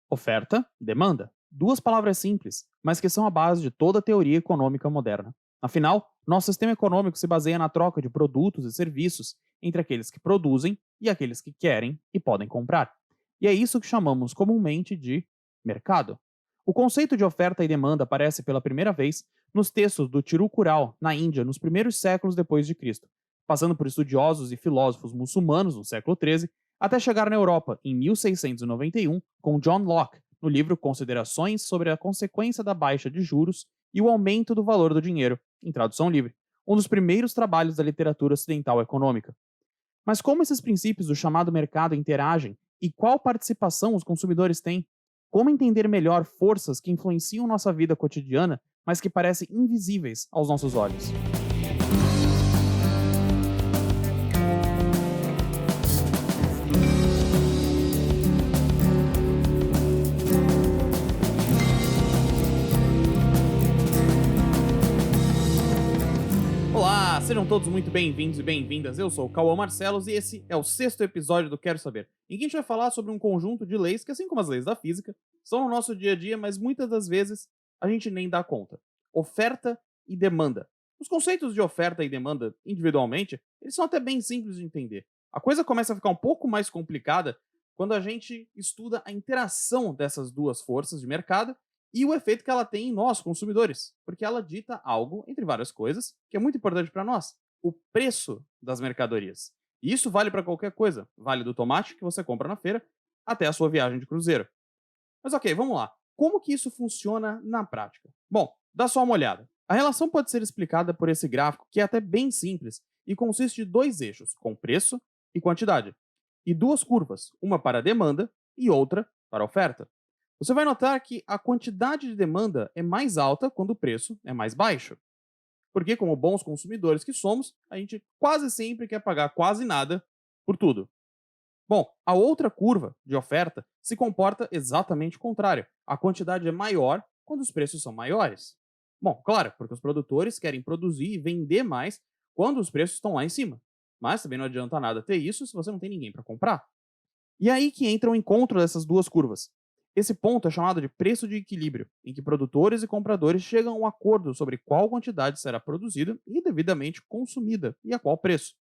Oferta, demanda. Duas palavras simples, mas que são a base de toda a teoria econômica moderna. Afinal, nosso sistema econômico se baseia na troca de produtos e serviços entre aqueles que produzem e aqueles que querem e podem comprar. E é isso que chamamos comumente de mercado. O conceito de oferta e demanda aparece pela primeira vez nos textos do Tirukural, na Índia, nos primeiros séculos depois de Cristo, passando por estudiosos e filósofos muçulmanos no século XIII até chegar na Europa, em 1691, com John Locke, no livro Considerações sobre a Consequência da Baixa de Juros e o Aumento do Valor do Dinheiro, em tradução livre, um dos primeiros trabalhos da literatura ocidental econômica. Mas como esses princípios do chamado mercado interagem e qual participação os consumidores têm? Como entender melhor forças que influenciam nossa vida cotidiana, mas que parecem invisíveis aos nossos olhos? Olá, sejam todos muito bem-vindos e bem-vindas. Eu sou o Cauã Marcelos e esse é o sexto episódio do Quero Saber, em que a gente vai falar sobre um conjunto de leis que, assim como as leis da física, são no nosso dia a dia, mas muitas das vezes a gente nem dá conta. Oferta e demanda. Os conceitos de oferta e demanda, individualmente, eles são até bem simples de entender. A coisa começa a ficar um pouco mais complicada quando a gente estuda a interação dessas duas forças de mercado e o efeito que ela tem em nós, consumidores, porque ela dita algo, entre várias coisas, que é muito importante para nós: o preço das mercadorias. E isso vale para qualquer coisa, vale do tomate que você compra na feira até a sua viagem de cruzeiro. Mas ok, vamos lá. Como que isso funciona na prática? Bom, dá só uma olhada. A relação pode ser explicada por esse gráfico, que é até bem simples e consiste de dois eixos, com preço e quantidade, e duas curvas, uma para a demanda e outra para a oferta. Você vai notar que a quantidade de demanda é mais alta quando o preço é mais baixo. Porque, como bons consumidores que somos, a gente quase sempre quer pagar quase nada por tudo. Bom, a outra curva de oferta se comporta exatamente o contrário. A quantidade é maior quando os preços são maiores. Bom, claro, porque os produtores querem produzir e vender mais quando os preços estão lá em cima. Mas também não adianta nada ter isso se você não tem ninguém para comprar. E é aí que entra o encontro dessas duas curvas. Esse ponto é chamado de preço de equilíbrio, em que produtores e compradores chegam a um acordo sobre qual quantidade será produzida e devidamente consumida e a qual preço.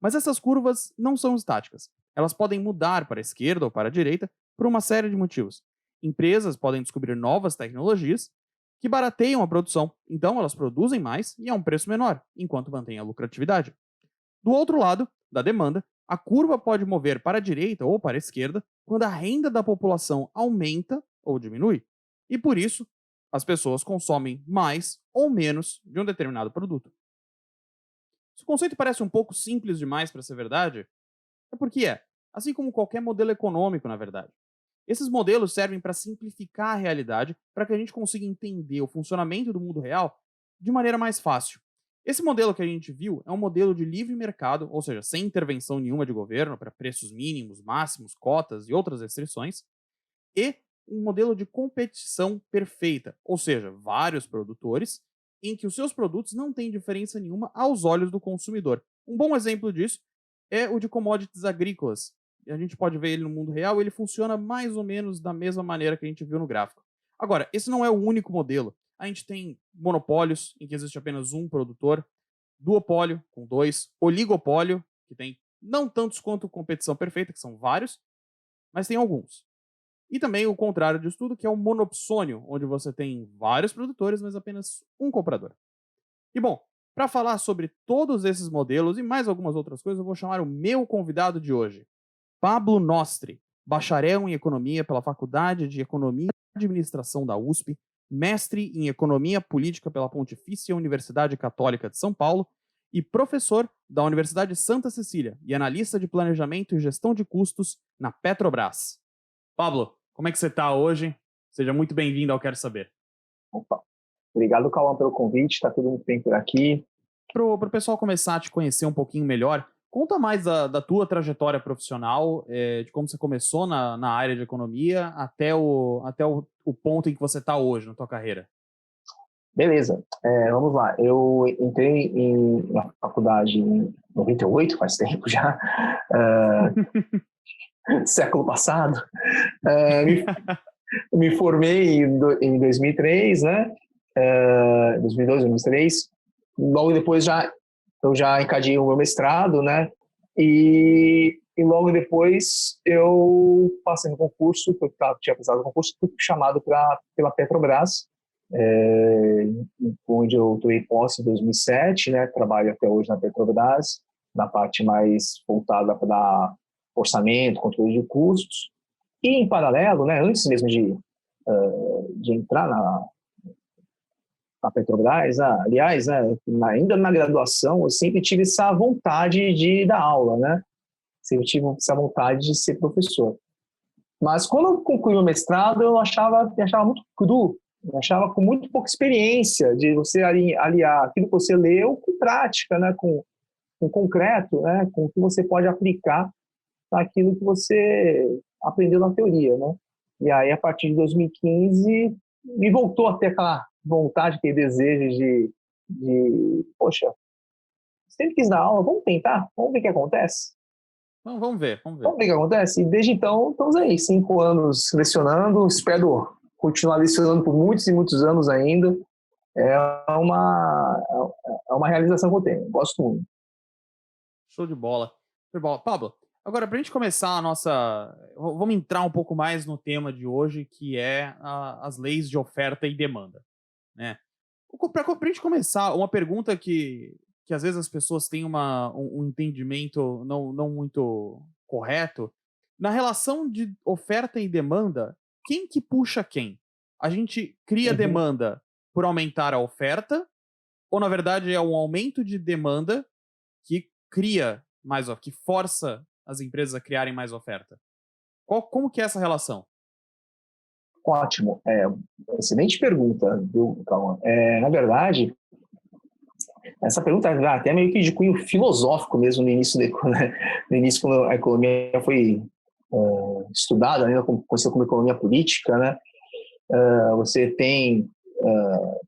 Mas essas curvas não são estáticas. Elas podem mudar para a esquerda ou para a direita por uma série de motivos. Empresas podem descobrir novas tecnologias que barateiam a produção, então elas produzem mais e a um preço menor, enquanto mantêm a lucratividade. Do outro lado, da demanda, a curva pode mover para a direita ou para a esquerda quando a renda da população aumenta ou diminui. E por isso, as pessoas consomem mais ou menos de um determinado produto. Se o conceito parece um pouco simples demais para ser verdade, é porque é, assim como qualquer modelo econômico, na verdade. Esses modelos servem para simplificar a realidade para que a gente consiga entender o funcionamento do mundo real de maneira mais fácil. Esse modelo que a gente viu é um modelo de livre mercado, ou seja, sem intervenção nenhuma de governo para preços mínimos, máximos, cotas e outras restrições, e um modelo de competição perfeita, ou seja, vários produtores em que os seus produtos não têm diferença nenhuma aos olhos do consumidor. Um bom exemplo disso é o de commodities agrícolas. A gente pode ver ele no mundo real, ele funciona mais ou menos da mesma maneira que a gente viu no gráfico. Agora, esse não é o único modelo. A gente tem monopólios, em que existe apenas um produtor, duopólio, com dois, oligopólio, que tem não tantos quanto competição perfeita, que são vários, mas tem alguns. E também o contrário disso tudo, que é o monopsônio, onde você tem vários produtores, mas apenas um comprador. E bom, para falar sobre todos esses modelos e mais algumas outras coisas, eu vou chamar o meu convidado de hoje, Pablo Nostri, bacharel em economia pela Faculdade de Economia e Administração da USP, mestre em economia política pela Pontifícia Universidade Católica de São Paulo e professor da Universidade Santa Cecília e analista de planejamento e gestão de custos na Petrobras. Pablo, como é que você está hoje? Seja muito bem-vindo ao Quero Saber. Opa. Obrigado, Cauã, pelo convite. Está tudo muito bem por aqui. Para o pessoal começar a te conhecer um pouquinho melhor, conta mais da tua trajetória profissional, de como você começou na área de economia até o ponto em que você está hoje na tua carreira. Beleza, vamos lá. Eu entrei na faculdade em 98, faz tempo já, século passado. me formei em 2003, né? 2002, 2003. Logo depois eu já encadeei o meu mestrado, né? E logo depois eu passei no concurso, tinha passado no concurso, fui chamado pela Petrobras, onde eu tomei posse em 2007, né? Trabalho até hoje na Petrobras, na parte mais voltada para orçamento, controle de custos. E em paralelo, né? Antes mesmo de entrar na Petrobras, aliás, né? Ainda na graduação, eu sempre tive essa vontade de dar aula, né? Sempre tive essa vontade de ser professor. Mas quando eu concluí o mestrado, eu achava muito cru, eu achava com muito pouca experiência de você aliar aquilo que você leu com prática, né? Com concreto, né? Com o que você pode aplicar naquilo que você aprendeu na teoria, né? E aí, a partir de 2015, me voltou a ter aquela vontade, aquele desejo poxa, sempre quis dar aula, vamos tentar, vamos ver o que acontece. Então, vamos ver. Vamos ver o que acontece. E desde então, estamos aí, 5 anos lecionando, espero continuar lecionando por muitos e muitos anos ainda. É uma realização que eu tenho, gosto muito. Show de bola. Pablo, agora pra gente começar a nossa... Vamos entrar um pouco mais no tema de hoje, que é as leis de oferta e demanda, né? Pra gente começar, uma pergunta que às vezes as pessoas têm um entendimento não muito correto. Na relação de oferta e demanda, quem que puxa quem? A gente cria demanda por aumentar a oferta, ou na verdade é um aumento de demanda que cria que força as empresas a criarem mais oferta? Como que é essa relação? Ótimo. Excelente pergunta, viu, Calma? Na verdade, essa pergunta é até meio que de cunho filosófico mesmo no início, no início quando a economia foi estudada, ainda conhecida como economia política, né? Você tem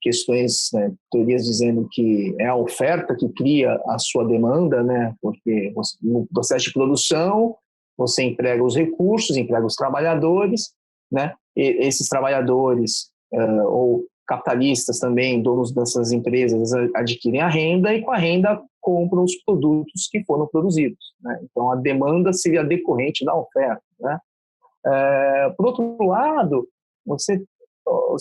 questões, né, teorias dizendo que é a oferta que cria a sua demanda, né? Porque no processo de produção você emprega os recursos, emprega os trabalhadores, né? E esses trabalhadores ou capitalistas também, donos dessas empresas, adquirem a renda e com a renda compram os produtos que foram produzidos, né? Então a demanda seria decorrente da oferta, né? Por outro lado, você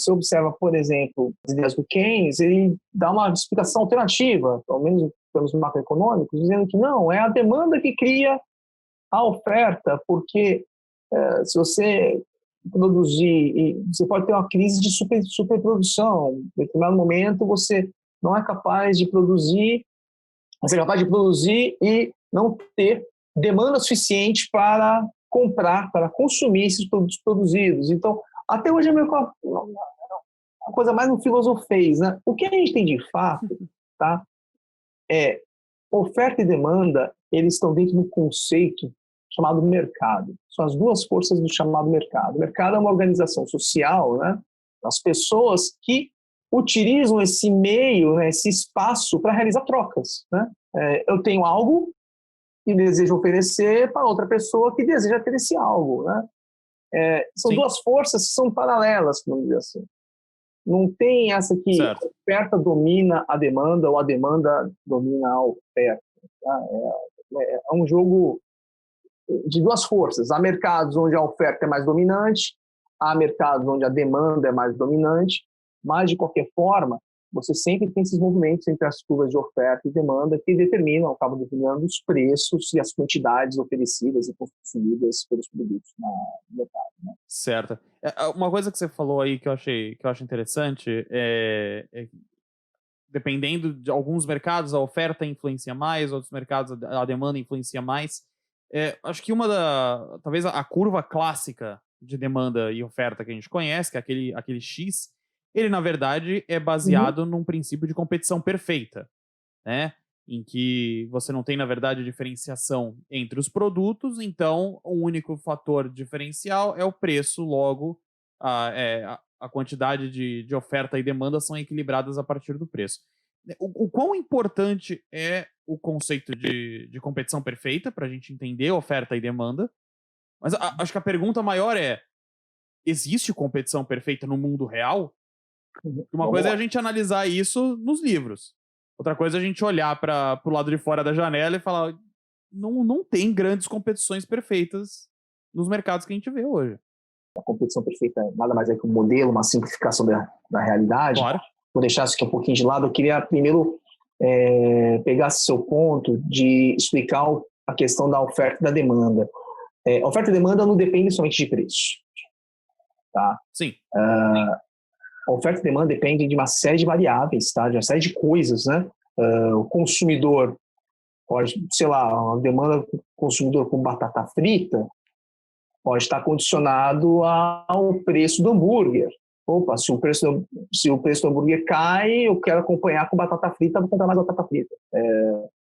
observa, por exemplo, as ideias do Keynes, ele dá uma explicação alternativa, pelo menos em termos macroeconômicos, dizendo que não, é a demanda que cria a oferta, porque se você produzir, você pode ter uma crise de superprodução. Em determinado momento, você não é capaz de produzir, você é capaz de produzir e não ter demanda suficiente para comprar, para consumir esses produtos produzidos. Então, até hoje é meio uma coisa mais no filosofês, né? O que a gente tem de fato, tá? Oferta e demanda, eles estão dentro de um conceito chamado mercado. São as duas forças do chamado mercado. O mercado é uma organização social, né? As pessoas que utilizam esse meio, né, esse espaço para realizar trocas, né? Eu tenho algo e desejo oferecer para outra pessoa que deseja ter esse algo, né? São duas forças que são paralelas, vamos dizer assim. Não tem essa que a oferta domina a demanda ou a demanda domina a oferta. Tá? É um jogo de duas forças. Há mercados onde a oferta é mais dominante, há mercados onde a demanda é mais dominante, mas, de qualquer forma, você sempre tem esses movimentos entre as curvas de oferta e demanda que acabam determinando os preços e as quantidades oferecidas e consumidas pelos produtos no mercado. Né? Certo. Uma coisa que você falou aí que eu acho interessante dependendo de alguns mercados, a oferta influencia mais, outros mercados a demanda influencia mais. Acho que talvez a curva clássica de demanda e oferta que a gente conhece, que é aquele X, ele, na verdade, é baseado num princípio de competição perfeita, né? Em que você não tem, na verdade, diferenciação entre os produtos, então o único fator diferencial é o preço, logo a quantidade de oferta e demanda são equilibradas a partir do preço. O quão importante é o conceito de competição perfeita para a gente entender oferta e demanda, mas acho que a pergunta maior é: existe competição perfeita no mundo real? Uma Vamos coisa é lá. a gente analisar isso nos livros. Outra coisa é a gente olhar para o lado de fora da janela e falar: não tem grandes competições perfeitas nos mercados que a gente vê hoje. A competição perfeita nada mais é que um modelo, uma simplificação da realidade. Claro. Vou deixar isso aqui um pouquinho de lado. Eu queria primeiro pegar seu ponto de explicar a questão da oferta e da demanda. A oferta e demanda não depende somente de preço. Tá? Sim. A oferta e demanda depende de uma série de variáveis, tá? De uma série de coisas, né? O consumidor pode, sei lá, a demanda do consumidor com batata frita pode estar condicionado ao preço do hambúrguer. Opa, se o preço do hambúrguer cai, eu quero acompanhar com batata frita, vou comprar mais batata frita.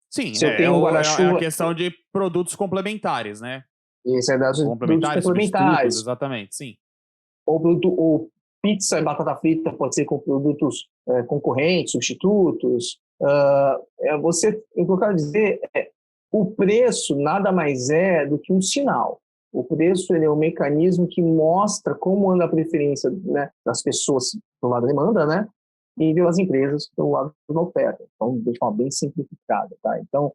Sim, se eu tenho um é a guarda-chuva... questão de produtos complementares, né? Esse é das produtos Complementares, substitutos, complementares. exatamente, sim. Ou pizza e batata frita pode ser com produtos concorrentes, substitutos. O que eu quero dizer o preço nada mais é do que um sinal. O preço ele é um mecanismo que mostra como anda a preferência, né, das pessoas pelo lado da demanda, né, e pelas empresas pelo lado da oferta. Então, de forma bem simplificada. Tá? Então,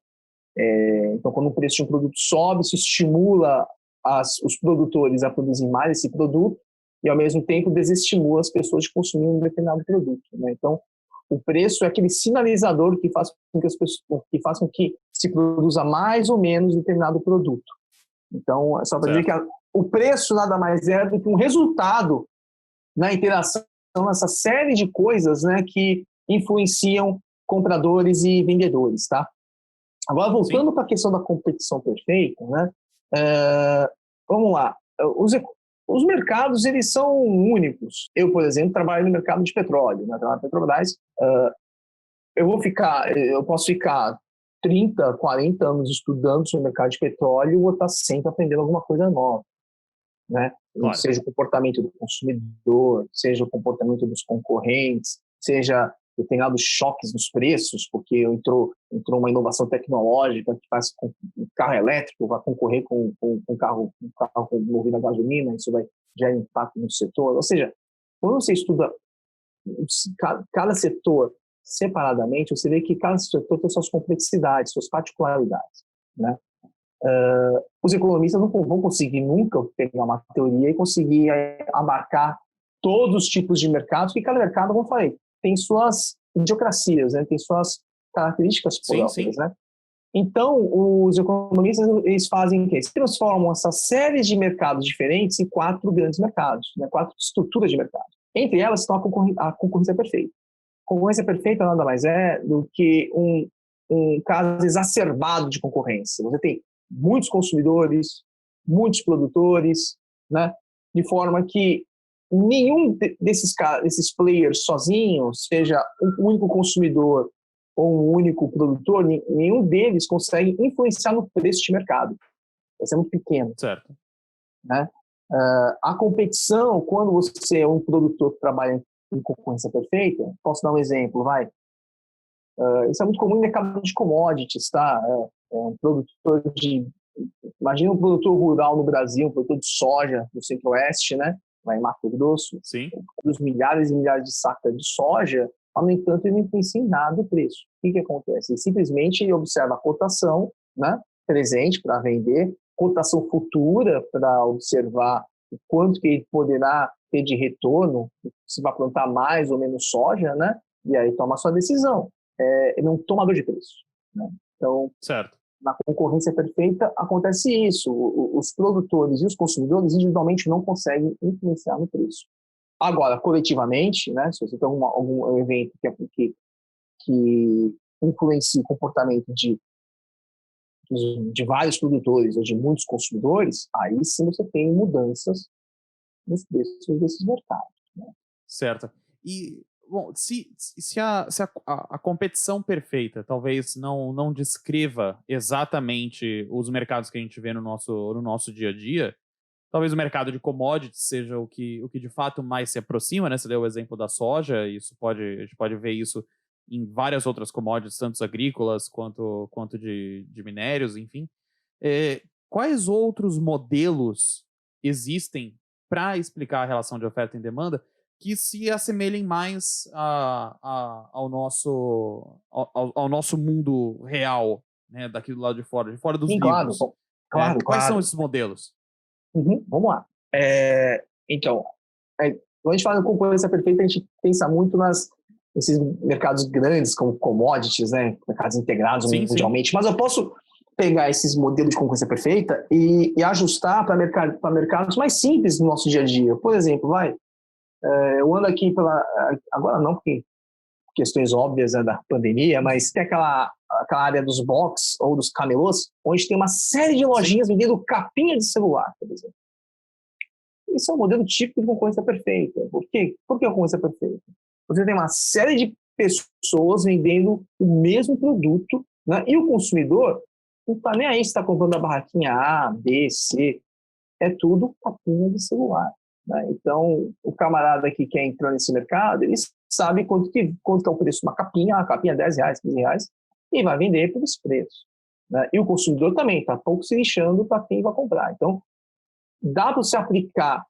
quando o preço de um produto sobe, isso estimula os produtores a produzir mais esse produto e, ao mesmo tempo, desestimula as pessoas de consumir um determinado produto. Né? Então, o preço é aquele sinalizador que faz com que se produza mais ou menos determinado produto. Então, é só para dizer que o preço nada mais é do que um resultado na interação nessa série de coisas, né, que influenciam compradores e vendedores, tá? Agora, voltando para a questão da competição perfeita, né, vamos lá. Os mercados, eles são únicos. Eu, por exemplo, trabalho no mercado de petróleo, né, trabalho na Petrobras. Eu posso ficar 30, 40 anos estudando sobre o mercado de petróleo e vou estar sempre aprendendo alguma coisa nova, né? Claro. Seja o comportamento do consumidor, seja o comportamento dos concorrentes, seja determinados choques nos preços, porque entrou uma inovação tecnológica que faz com que o carro elétrico vai concorrer com um carro movido a gasolina, isso vai gerar impacto no setor. Ou seja, quando você estuda cada setor separadamente, você vê que cada setor tem suas complexidades, suas particularidades, né? Os economistas não vão conseguir nunca pegar uma teoria e conseguir abarcar todos os tipos de mercados, porque cada mercado, como eu falei, tem suas idiosincrasias, né? Tem suas características próprias, né? Então, os economistas, eles fazem o quê? Eles transformam essa série de mercados diferentes em 4 grandes mercados, né? 4 estruturas de mercado. Entre elas estão a concorrência perfeita. A concorrência perfeita nada mais é do que um caso exacerbado de concorrência. Você tem muitos consumidores, muitos produtores, né? De forma que nenhum desses players sozinhos, seja um único consumidor ou um único produtor, nenhum deles consegue influenciar no preço de mercado. Vai ser muito pequeno. Certo. Né? A competição, quando você é um produtor que trabalha em concorrência perfeita, posso dar um exemplo, vai. Isso é muito comum no mercado de commodities, tá? Um produtor imagina um produtor rural no Brasil, um produtor de soja no Centro-Oeste, né? Lá em Mato Grosso. Sim. Os milhares e milhares de sacas de soja, no entanto, ele não influencia em nada o preço. O que acontece? Ele simplesmente observa a cotação, né? Presente para vender, cotação futura para observar o quanto que ele poderá ter de retorno, se vai plantar mais ou menos soja, né? E aí toma a sua decisão. Ele é um tomador de preço, né? Então, certo. Na concorrência perfeita acontece isso. Os produtores e os consumidores individualmente não conseguem influenciar no preço. Agora, coletivamente, né? Se você tem algum evento que influencia o comportamento de vários produtores ou de muitos consumidores, aí sim você tem mudanças nos preços desses mercados. Né? Certo. E, bom, se a competição perfeita talvez não descreva exatamente os mercados que a gente vê no nosso dia a dia, talvez o mercado de commodities seja o que de fato mais se aproxima, né? Você deu o exemplo da soja, a gente pode ver isso em várias outras commodities, tanto agrícolas quanto de minérios, enfim. Quais outros modelos existem para explicar a relação de oferta e demanda que se assemelhem mais ao nosso mundo real, né, daqui do lado de fora dos Sim, claro, livros. claro, Quais são claro. esses modelos? Uhum, vamos lá. Então, quando a gente fala em concorrência perfeita, a gente pensa muito nesses mercados grandes, como commodities, né, mercados integrados Sim, sim. mundialmente, mas eu posso pegar esses modelos de concorrência perfeita e ajustar para mercados mais simples do nosso dia a dia. Por exemplo, eu ando aqui agora não, porque questões óbvias, né, da pandemia, mas tem aquela área dos box ou dos camelôs, onde tem uma série de lojinhas vendendo capinha de celular, por exemplo. Isso é um modelo típico de concorrência perfeita. Por quê? Por que concorrência perfeita? Você tem uma série de pessoas vendendo o mesmo produto, né? E o consumidor não está nem aí se está comprando a barraquinha A, B, C. É tudo capinha de celular. Né? Então, o camarada que quer entrar nesse mercado, ele sabe quanto que é o preço de uma capinha, a capinha é R$10, R$15, e vai vender por esse preço. Né? E o consumidor também está pouco se lixando para quem vai comprar. Então, dá para se aplicar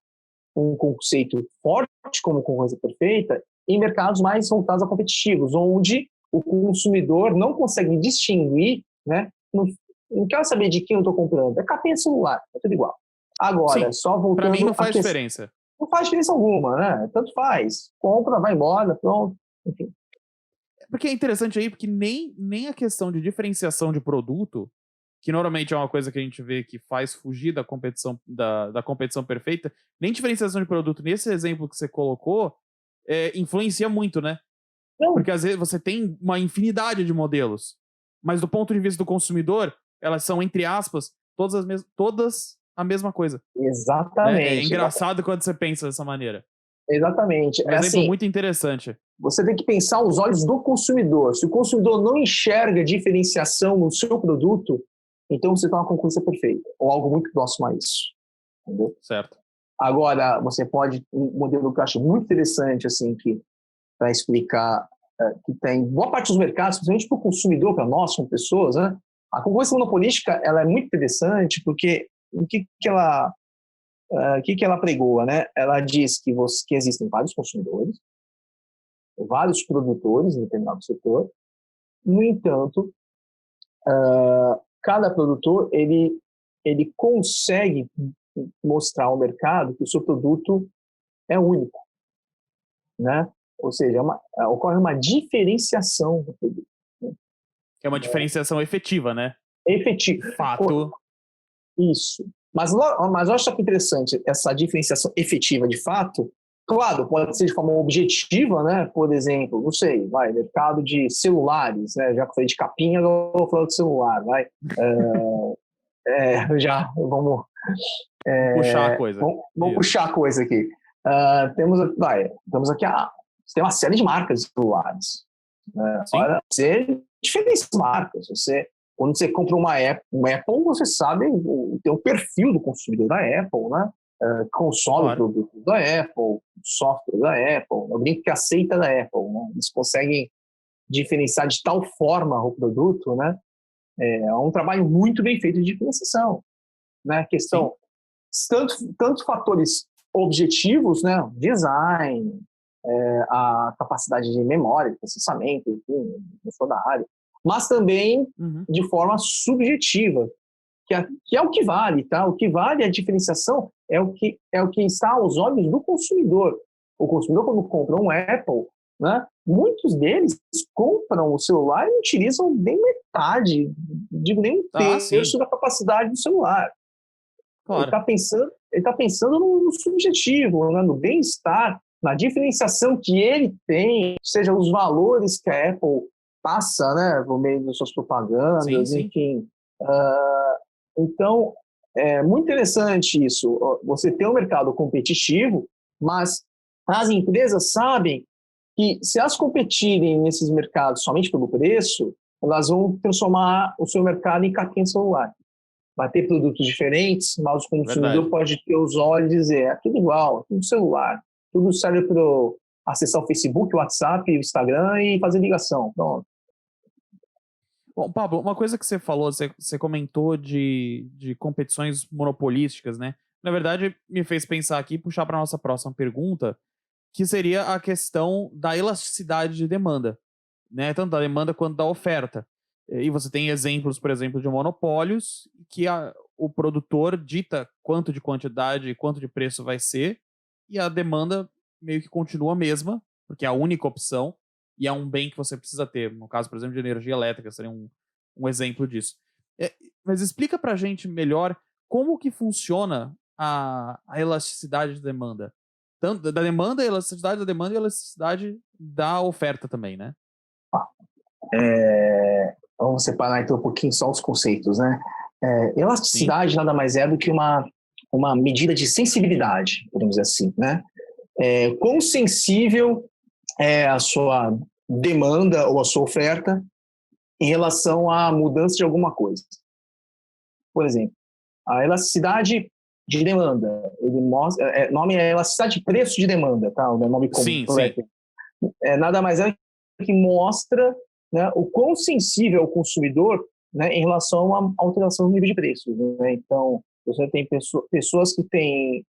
um conceito forte como concorrência perfeita em mercados mais voltados a competitivos, onde o consumidor não consegue distinguir, né? Não quero saber de quem eu estou comprando, é capinha de celular, é tudo igual. Agora, Sim, só voltando... para mim não faz diferença. Não faz diferença alguma, né? Tanto faz. Compra, vai embora, pronto, enfim. Porque é interessante aí, porque nem a questão de diferenciação de produto, que normalmente é uma coisa que a gente vê que faz fugir da competição, da competição perfeita, nem diferenciação de produto, nesse exemplo que você colocou, influencia muito, né? Não. Porque às vezes você tem uma infinidade de modelos, mas do ponto de vista do consumidor, elas são, entre aspas, todas a mesma coisa. Exatamente. Né? É engraçado quando você pensa dessa maneira. Exatamente. Um exemplo muito interessante. Você tem que pensar os olhos do consumidor. Se o consumidor não enxerga diferenciação no seu produto, então você está uma concorrência perfeita, ou algo muito próximo a isso. Entendeu? Certo. Agora, você pode... Um modelo que eu acho muito interessante, assim, para explicar, que tem boa parte dos mercados, principalmente para o consumidor, para nós, como pessoas, né? A concorrência monopolística, ela é muito interessante porque o que ela pregoa, né? Ela diz que existem vários consumidores, vários produtores em determinado setor. No entanto, cada produtor ele consegue mostrar ao mercado que o seu produto é único, né? Ou seja, ocorre uma diferenciação do produto. Né? É uma diferenciação efetiva, né? Efetiva. De fato. Isso. Mas olha só que interessante, essa diferenciação efetiva de fato, claro, pode ser de forma objetiva, né? Por exemplo, não sei, mercado de celulares, né? Já que eu falei de capinha, eu vou falar de celular, vamos puxar a coisa. Vamos puxar a coisa aqui. Temos aqui tem uma série de marcas de celulares. Olha, você diferentes marcas. Quando você compra uma Apple, você sabe tem o perfil do consumidor da Apple, né? Consome o produto da Apple, software da Apple, eu brinco que aceita da Apple, né? Eles conseguem diferenciar de tal forma o produto, né? É um trabalho muito bem feito de diferenciação, né? Questão tanto fatores objetivos, né? Design, a capacidade de memória, de processamento, enfim, não sou da área, mas também de forma subjetiva, que é o que vale, tá? O que vale a diferenciação é o que está aos olhos do consumidor. O consumidor, quando compra um Apple, né, muitos deles compram o celular e não utilizam nem metade, digo nem um terço da capacidade do celular. Claro. Ele está pensando no subjetivo, né, no bem-estar, na diferenciação que ele tem, seja os valores que a Apple passa, né, por meio das suas propagandas, enfim. Então, é muito interessante isso. Você tem um mercado competitivo, mas as empresas sabem que se elas competirem nesses mercados somente pelo preço, elas vão transformar o seu mercado em capinha de celular. Vai ter produtos diferentes, mas o consumidor pode ter os olhos e dizer, é tudo igual, é tudo celular. Tudo serve para acessar o Facebook, o WhatsApp, o Instagram e fazer ligação. Pronto. Bom, Pablo, uma coisa que você falou, você comentou de competições monopolísticas, né? Na verdade, me fez pensar aqui, puxar para nossa próxima pergunta, que seria a questão da elasticidade de demanda, né? Tanto da demanda quanto da oferta. E você tem exemplos, por exemplo, de monopólios que o produtor dita quanto de quantidade e quanto de preço vai ser, e a demanda meio que continua a mesma, porque é a única opção, e é um bem que você precisa ter. No caso, por exemplo, de energia elétrica, seria um exemplo disso. É, mas explica pra gente melhor como que funciona a elasticidade de demanda. Tanto da demanda, a elasticidade da demanda e a elasticidade da oferta também, né? Vamos separar então um pouquinho só os conceitos, né? Sim, Elasticidade nada mais é do que uma medida de sensibilidade, podemos dizer assim, né? Quão sensível é a sua demanda ou a sua oferta em relação à mudança de alguma coisa. Por exemplo, a elasticidade de demanda, ele mostra, nome é elasticidade de preço de demanda, tá? O nome sim, sim. completo. Nada mais é que mostra, né, o quão sensível é o consumidor, né, em relação à alteração do nível de preços. Né? Então, você tem pessoas que têm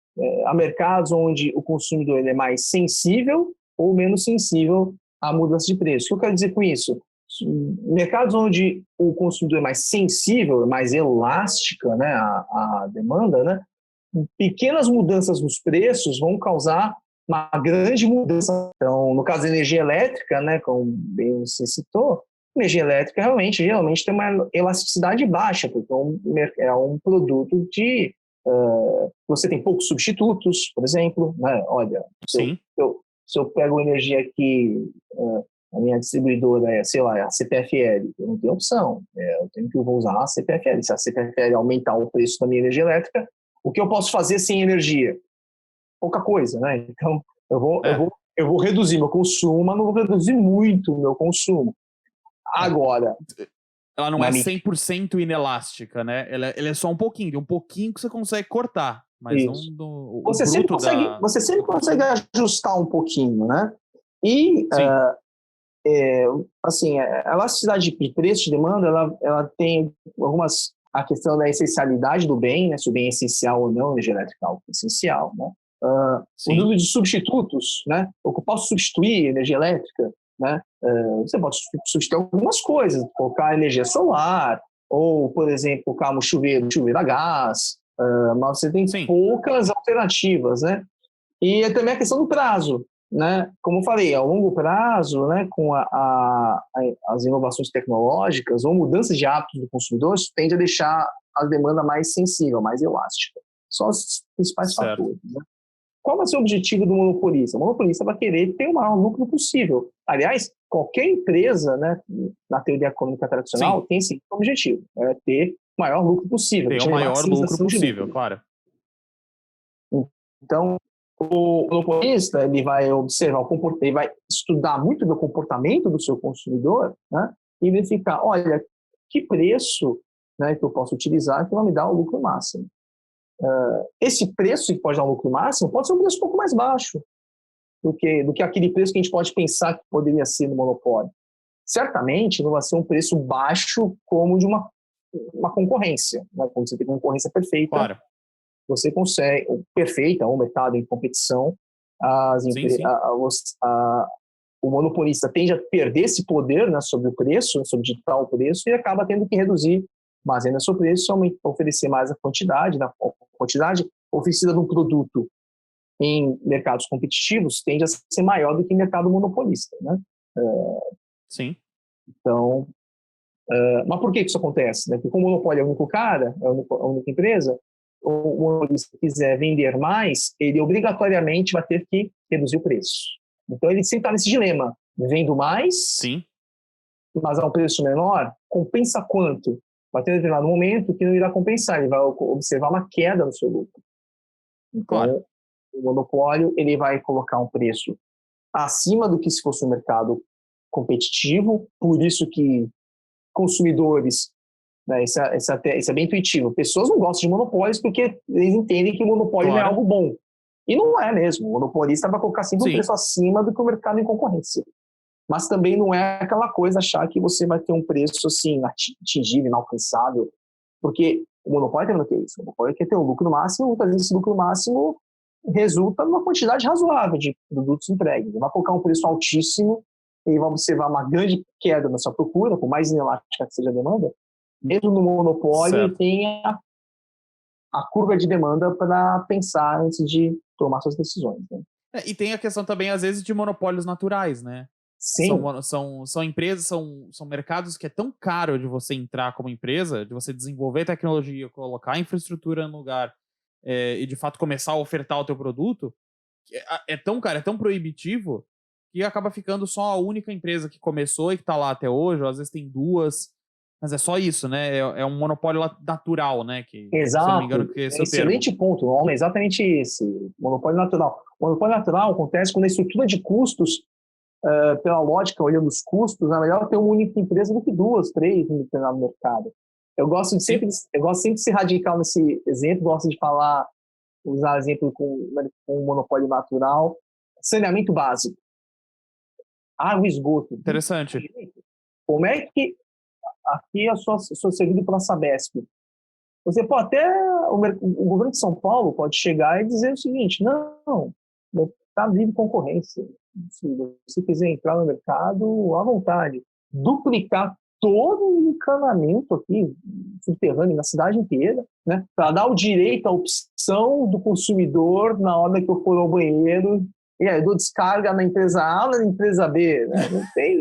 há mercados onde o consumidor ele é mais sensível ou menos sensível à mudança de preço. O que eu quero dizer com isso? Mercados onde o consumidor é mais sensível, é mais elástica, né, a demanda, né, pequenas mudanças nos preços vão causar uma grande mudança. Então, no caso da energia elétrica, né, como bem você citou, energia elétrica geralmente tem uma elasticidade baixa, porque é um produto de você tem poucos substitutos, por exemplo, né? Olha, Sim. Se eu pego energia aqui, a minha distribuidora é, sei lá, a CPFL, eu não tenho opção, eu tenho que usar a CPFL. Se a CPFL aumentar o preço da minha energia elétrica, o que eu posso fazer sem energia? Pouca coisa, né? Então, É, eu vou reduzir meu consumo, mas não vou reduzir muito o meu consumo. é. Agora, Ela não na é 100% inelástica, né? Ela é só um pouquinho, de um pouquinho que você consegue cortar, mas não isso. o bruto da. Você sempre consegue ajustar um pouquinho, né? E, Sim, assim, a elasticidade de preço de demanda, ela tem algumas... A questão da essencialidade do bem, né? Se o bem é essencial ou não, energia elétrica é algo essencial, né? O sim, número de substitutos, né? O que eu posso substituir energia elétrica, né? Você pode substituir algumas coisas, colocar energia solar, ou, por exemplo, colocar no chuveiro a gás, mas você tem sim, poucas alternativas, né? E também a questão do prazo, né? Como eu falei, a longo prazo, né, com as inovações tecnológicas ou mudanças de hábitos do consumidor, isso tende a deixar a demanda mais sensível, mais elástica. São os principais certo. fatores, né? Qual vai ser o objetivo do monopolista? O monopolista vai querer ter o maior lucro possível. Aliás, qualquer empresa, né, na teoria econômica Sim, tradicional, tem esse objetivo, é ter o maior lucro possível, que ter o chama de maior lucro maximização de possível, lucro. claro. Então, o monopolista ele vai observar ele vai estudar muito do comportamento do seu consumidor, né, e verificar, olha, que preço, né, que eu posso utilizar que vai me dar o lucro máximo. Esse preço que pode dar um lucro máximo pode ser um preço um pouco mais baixo do que aquele preço que a gente pode pensar que poderia ser no monopólio. Certamente não vai ser um preço baixo como de uma concorrência, né? Quando você tem concorrência perfeita, Claro. você consegue, perfeita, um mercado em competição, as, Sim, sim. o monopolista tende a perder esse poder, né, sobre o preço, sobre ditar o preço, e acaba tendo que reduzir mais ainda seu preço, oferecer mais a quantidade, né, a quantidade oferecida de um produto em mercados competitivos tende a ser maior do que em mercado monopolista, né? Sim, Então, mas por que isso acontece? Né? Porque como o monopólio é o único cara, é a única empresa, o monopolista quiser vender mais, ele obrigatoriamente vai ter que reduzir o preço. Então ele sempre está nesse dilema: vendo mais, sim, mas a um preço menor, compensa quanto? Vai ter um determinado momento que não irá compensar, ele vai observar uma queda no seu lucro. claro. Então, o monopólio ele vai colocar um preço acima do que se fosse um mercado competitivo, por isso que consumidores, né, isso é bem intuitivo, pessoas não gostam de monopólios porque eles entendem que o monopólio não é Claro. algo bom. E não é mesmo, o monopolista vai colocar sempre um Sim, preço acima do que o mercado em concorrência. Mas também não é aquela coisa achar que você vai ter um preço assim, atingível, inalcançável, porque O monopólio tem o que é isso? O monopólio quer ter um lucro máximo, muitas vezes esse lucro máximo resulta numa quantidade razoável de produtos entregues. Vai colocar um preço altíssimo e vai observar uma grande queda na sua procura, por mais inelástica que seja a demanda. Mesmo no monopólio, ele tem a curva de demanda para pensar antes de tomar suas decisões. Né? E tem a questão também, às vezes, de monopólios naturais, né? Sim. São empresas, são mercados que é tão caro de você entrar como empresa, de você desenvolver tecnologia, colocar infraestrutura no lugar e, de fato, começar a ofertar o teu produto, que é tão caro, é tão proibitivo, que acaba ficando só a única empresa que começou e que está lá até hoje, ou às vezes tem duas, mas é só isso, né? É um monopólio natural, né? Que, exato. Se eu não me engano, que esse é o excelente termo. ponto. O nome é exatamente esse, monopólio natural. O monopólio natural acontece quando a estrutura de custos, pela lógica, olhando os custos, é melhor ter uma única empresa do que duas, três no determinado mercado. Eu gosto sempre de ser radical nesse exemplo, gosto de usar exemplo com um monopólio natural. Saneamento básico. Água e esgoto. Interessante. Como é que aqui eu sou servido pela Sabesp? Você pode até, o governo de São Paulo pode chegar e dizer o seguinte, não, está livre concorrência. Se você quiser entrar no mercado, à vontade. Duplicar todo o encanamento aqui, subterrâneo, na cidade inteira, né, para dar o direito à opção do consumidor na hora que eu for ao banheiro. E aí, eu dou descarga na empresa A ou na empresa B? Né? Não tem...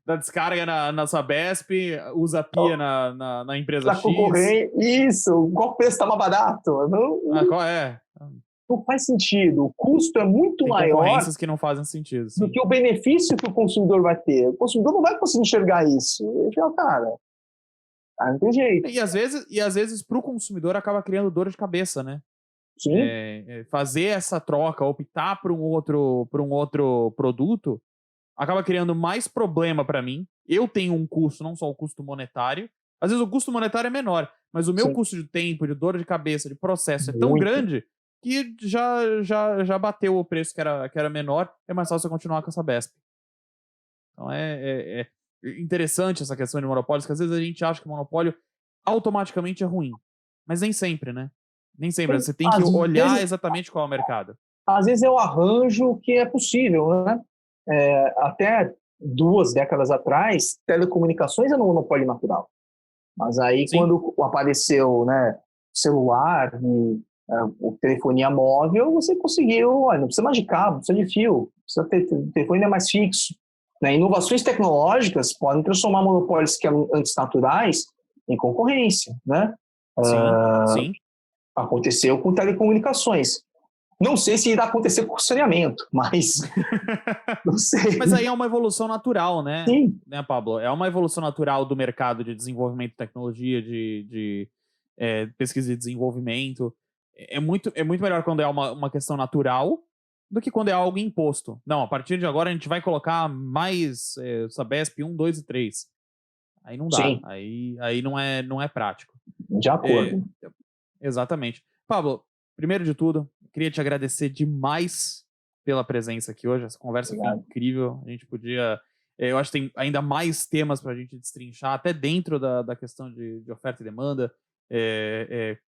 Dá descarga na Sabesp, usa a pia na empresa pra X. Concorrer, isso, qual preço está mais barato? Qual é? Não faz sentido. O custo é muito Tem maior concorrências que não fazem sentido. Sim. do que o benefício que o consumidor vai ter. O consumidor não vai conseguir enxergar isso. Ele fala, cara, não tem jeito. E às vezes para o consumidor acaba criando dor de cabeça, né? Sim. Fazer essa troca, optar por um outro produto, acaba criando mais problema para mim. Eu tenho um custo, não só o custo monetário. Às vezes o custo monetário é menor, mas o meu custo de tempo, de dor de cabeça, de processo é tão grande que já bateu o preço que era menor. É mais fácil eu continuar com essa Sabesp. Então é interessante essa questão de monopólios, que às vezes a gente acha que monopólio automaticamente é ruim. Mas nem sempre, né? Nem sempre. Você tem que olhar exatamente qual é o mercado. Às vezes eu arranjo que é possível, né? Até 2 décadas atrás, telecomunicações era um monopólio natural. Mas aí, quando apareceu, né, celular e o telefonia móvel, você conseguiu, não precisa mais de cabo, precisa de fio, precisa ter telefone mais fixo. Né? Inovações tecnológicas podem transformar monopólios que eram antes naturais em concorrência. Né? Sim. Aconteceu com telecomunicações. Não sei se irá acontecer com saneamento, mas não sei. Mas aí é uma evolução natural, né? Sim. Né, Pablo? É uma evolução natural do mercado de desenvolvimento de tecnologia, de pesquisa e desenvolvimento. É muito melhor quando é uma questão natural do que quando é algo imposto. Não, a partir de agora a gente vai colocar mais Sabesp 1, 2 e 3. Aí não dá. Sim. Aí não é prático. De acordo. Exatamente. Pablo, primeiro de tudo, queria te agradecer demais pela presença aqui hoje. Essa conversa foi incrível. A gente podia... eu acho que tem ainda mais temas para a gente destrinchar, até dentro da questão de oferta e demanda.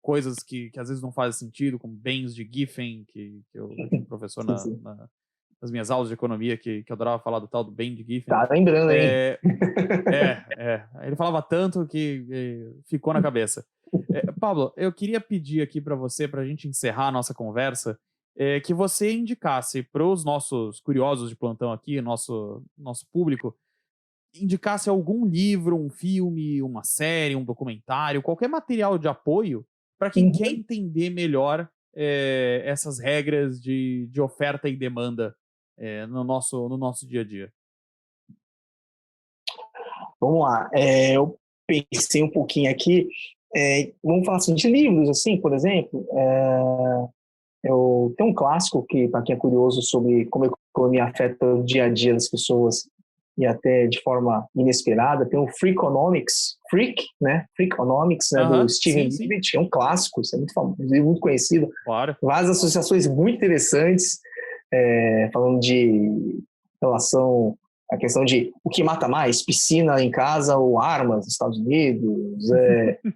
Coisas que às vezes não fazem sentido, como bens de Giffen, que eu tinha um professor nas minhas aulas de economia que adorava falar do tal do bem de Giffen. Tá lembrando, hein? Ele falava tanto que ficou na cabeça. Pablo, eu queria pedir aqui para você, para a gente encerrar a nossa conversa, que você indicasse para os nossos curiosos de plantão aqui, nosso público, indicasse algum livro, um filme, uma série, um documentário, qualquer material de apoio para quem quer entender melhor essas regras de oferta e demanda no nosso dia a dia. Vamos lá. Eu pensei um pouquinho aqui. Vamos falar assim, de livros, assim, por exemplo. Eu tenho um clássico que, para quem é curioso sobre como a economia afeta o dia a dia das pessoas e até de forma inesperada, tem o Freakonomics, né? Freakonomics, né, do Steven Levitt, é um clássico, isso é muito famoso, muito conhecido. Claro. Várias associações muito interessantes, falando de relação A questão de o que mata mais, piscina em casa ou armas nos Estados Unidos,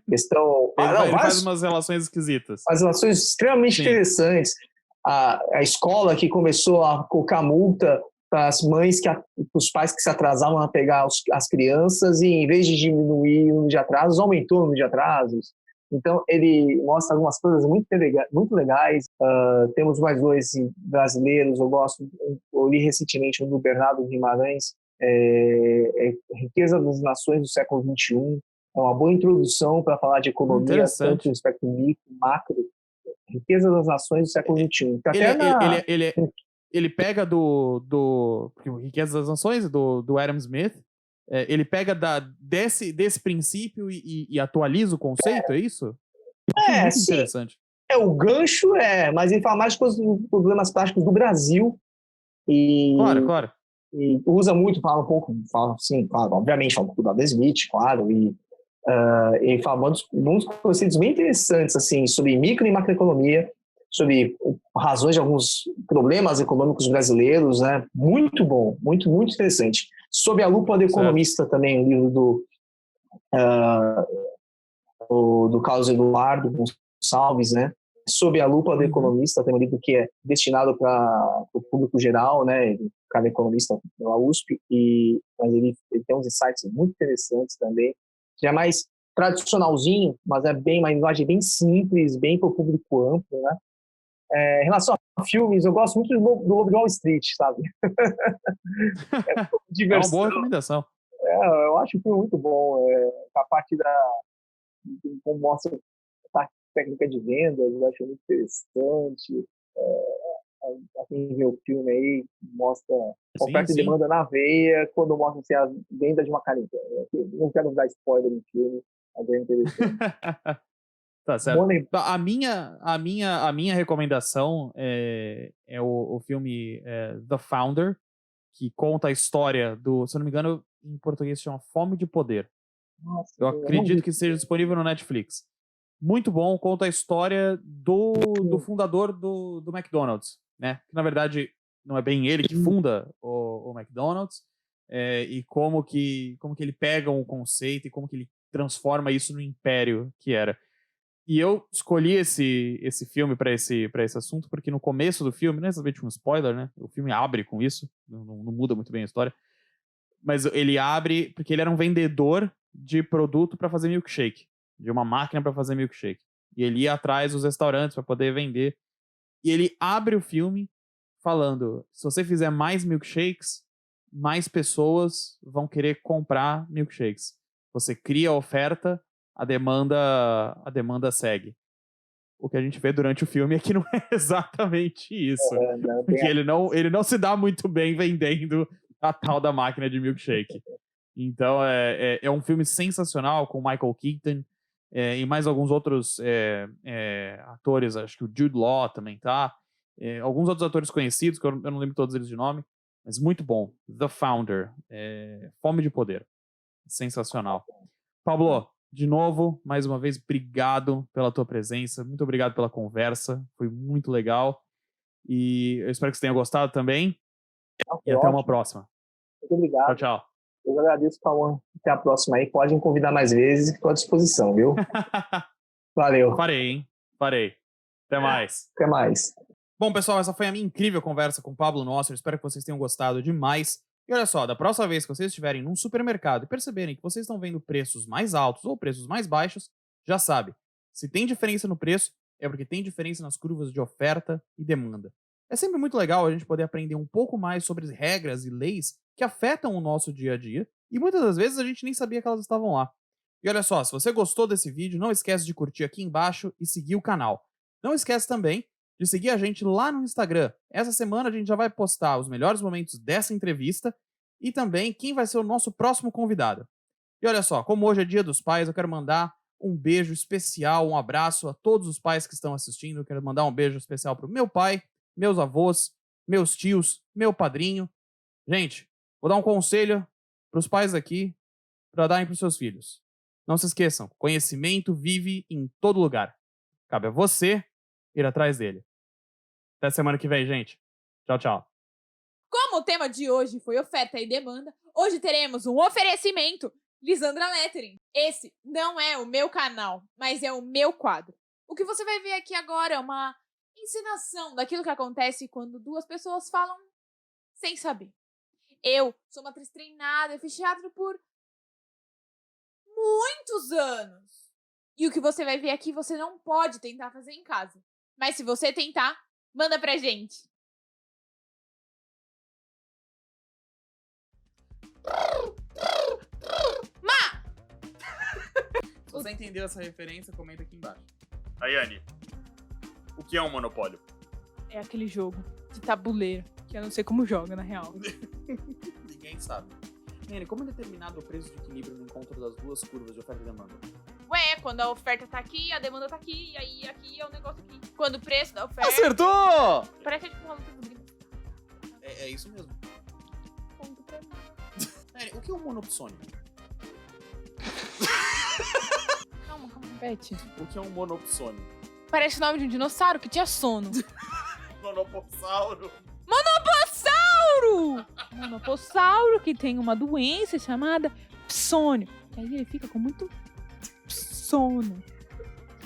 questão... Ele faz umas relações esquisitas. As relações extremamente Sim. interessantes. A escola que começou a colocar multa para as mães, para os pais que se atrasavam a pegar as crianças, e em vez de diminuir o número de atrasos, aumentou o número de atrasos. Então, ele mostra algumas coisas muito legais. Temos mais dois brasileiros, eu li recentemente um do Bernardo Guimarães, Riqueza das Nações do Século XXI. É uma boa introdução para falar de economia, tanto no espectro micro, macro. Riqueza das Nações do Século XXI. Ele pega do Riqueza das Nações, do Adam Smith, ele pega desse princípio e atualiza o conceito, é isso? Muito interessante. O gancho, mas ele fala mais de coisas dos problemas práticos do Brasil. Claro. E usa muito, fala obviamente, fala um pouco da Adam Smith, claro, e fala uns conceitos bem interessantes, assim, sobre micro e macroeconomia, sobre razões de alguns problemas econômicos brasileiros, né? Muito bom, muito, muito interessante. Sob a lupa do economista também, um livro do Carlos Eduardo Gonçalves, né? Sob a lupa do economista, tem um livro que é destinado para o público geral, né? O cara é economista da USP, mas ele tem uns insights muito interessantes também, que é mais tradicionalzinho, mas é uma linguagem bem simples, bem para o público amplo, né? Em relação a filmes, eu gosto muito do Lobo de Wall Street, sabe? É uma boa recomendação. Eu acho o filme muito bom. A parte como mostra a técnica de vendas, eu acho muito interessante. Quem vê o filme aí, mostra oferta e demanda na veia, quando mostra assim, a venda de uma caneta. Não quero dar spoiler no filme, mas é interessante. Tá certo. A minha recomendação é o filme The Founder, que conta a história se eu não me engano, em português se chama Fome de Poder. Nossa, eu acredito que seja disponível no Netflix. Muito bom, conta a história do fundador do McDonald's, né? Que na verdade não é bem ele que funda o McDonald's, e como que ele pega um conceito e como que ele transforma isso no império que era. E eu escolhi esse filme para esse assunto porque no começo do filme, não é exatamente um spoiler, né? O filme abre com isso, não muda muito bem a história, mas ele abre porque ele era um vendedor de produto para fazer milkshake, de uma máquina para fazer milkshake. E ele ia atrás dos restaurantes para poder vender. E ele abre o filme falando: se você fizer mais milkshakes, mais pessoas vão querer comprar milkshakes. Você cria a oferta, a demanda segue. O que a gente vê durante o filme é que não é exatamente isso. Porque ele não se dá muito bem vendendo a tal da máquina de milkshake. Então é um filme sensacional com Michael Keaton e mais alguns outros atores, acho que o Jude Law também tá. Alguns outros atores conhecidos, que eu não lembro todos eles de nome, mas muito bom. The Founder, Fome de Poder. Sensacional. Pablo, de novo, mais uma vez, obrigado pela tua presença, muito obrigado pela conversa, foi muito legal, e eu espero que você tenha gostado também, e até uma próxima. Muito obrigado. Tchau. Eu agradeço, Cauã. Até a próxima aí, pode me convidar mais vezes, estou à disposição, viu? Valeu. Farei. Até mais. Até mais. Bom, pessoal, essa foi a minha incrível conversa com o Pablo Nosser, espero que vocês tenham gostado demais. E olha só, da próxima vez que vocês estiverem num supermercado e perceberem que vocês estão vendo preços mais altos ou preços mais baixos, já sabe, se tem diferença no preço, é porque tem diferença nas curvas de oferta e demanda. É sempre muito legal a gente poder aprender um pouco mais sobre as regras e leis que afetam o nosso dia a dia, e muitas das vezes a gente nem sabia que elas estavam lá. E olha só, se você gostou desse vídeo, não esquece de curtir aqui embaixo e seguir o canal. Não esquece também de seguir a gente lá no Instagram. Essa semana a gente já vai postar os melhores momentos dessa entrevista e também quem vai ser o nosso próximo convidado. E olha só, como hoje é Dia dos Pais, eu quero mandar um beijo especial, um abraço a todos os pais que estão assistindo. Eu quero mandar um beijo especial pro meu pai, meus avós, meus tios, meu padrinho. Gente, vou dar um conselho pros pais aqui para darem pros seus filhos. Não se esqueçam, conhecimento vive em todo lugar. Cabe a você ir atrás dele. Até semana que vem, gente. Tchau. Como o tema de hoje foi oferta e demanda, hoje teremos um oferecimento Lisandra Lettering. Esse não é o meu canal, mas é o meu quadro. O que você vai ver aqui agora é uma encenação daquilo que acontece quando duas pessoas falam sem saber. Eu sou uma atriz treinada, eu fiz teatro por muitos anos. E o que você vai ver aqui, você não pode tentar fazer em casa. Mas se você tentar, manda pra gente. Se você entendeu essa referência, comenta aqui embaixo. Ayane, o que é um monopólio? É aquele jogo de tabuleiro, que eu não sei como joga, na real. Ninguém sabe. Nene, como é determinado o preço de equilíbrio no encontro das duas curvas de oferta e demanda? Ué, quando a oferta tá aqui, a demanda tá aqui, e aí aqui é o negócio aqui. Quando o preço da oferta... Acertou! Parece tipo uma luta do gringo. É isso mesmo. Ponto pra mim. Nene, o que é um monopsônio? Calma, repete. O que é um monopsônio? Parece o nome de um dinossauro que tinha sono. Monopossauro. Monopossauro que tem uma doença chamada psônio. Que aí ele fica com muito sono.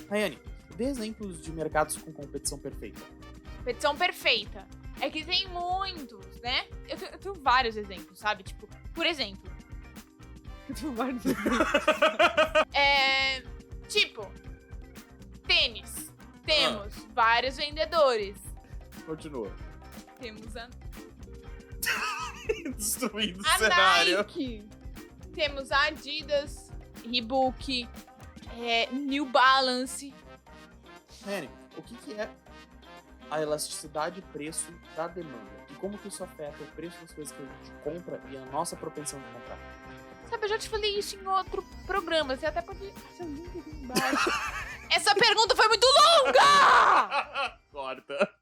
Rayane, dê exemplos de mercados com competição perfeita. Competição perfeita. É que tem muitos, né? Eu tenho vários exemplos, sabe? Tipo, por exemplo. Eu tenho vários exemplos. Tipo, tênis. Temos vários vendedores. Continua. Temos a Destruindo o A cenário. Nike. Temos a Adidas, Reebok, New Balance. Rayane, o que é a elasticidade e preço da demanda? E como que isso afeta o preço das coisas que a gente compra e a nossa propensão de comprar? Sabe, eu já te falei isso em outro programa. Você até pode... Seu link aqui embaixo. Essa pergunta foi muito longa! Corta.